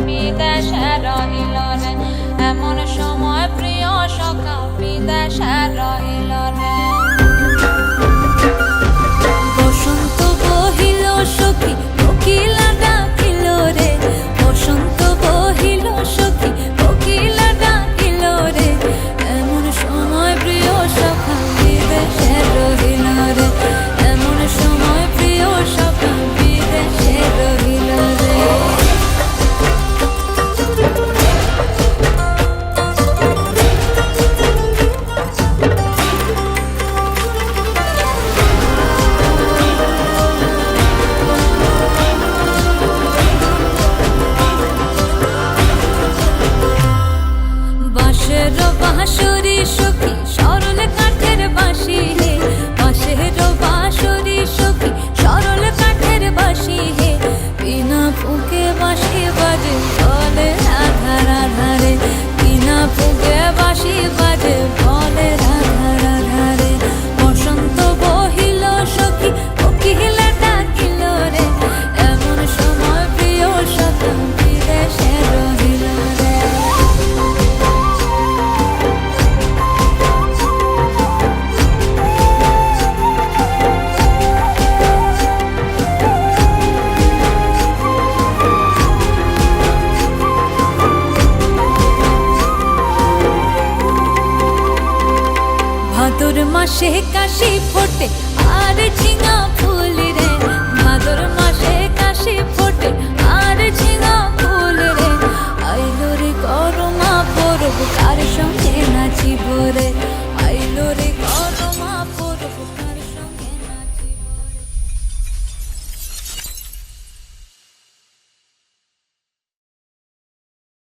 বিদেশে রহিল রে, এমন সময় প্রিয় সখা বিদেশে রহিল রে। বসন্ত বহিল সখী কোকিলা ডাকিল রে, বসন্ত বহিল সখী কোকিলা ডাকিল রে, এমন সময় প্রিয় সখা বিদেশে রহিল রে, এমন সময় প্রিয় সখা বিদেশে রহিল রে। বাঁশের বাঁশরি সখী সরল কাঠের বাঁশি হে, বাঁশের বাঁশরি সখী সরল কাঠের বাঁশি হে, বিনা ফুঁকে বাঁশি বাজে বলে রাধা রাধা রে, বিনা ফুঁকে বাঁশি বাজে বলে রাধা রাধা রে। বসন্ত বহিল সখী কোকিলা ডাকিল রে, এমন সময় প্রিয় সখা বিদেশে রহিল রে। ভাদর মাসে কাশি ফোটে আর ঝিঙা ফুল রে, ভাদর মাসে কাশি ফোটে আর ঝিঙা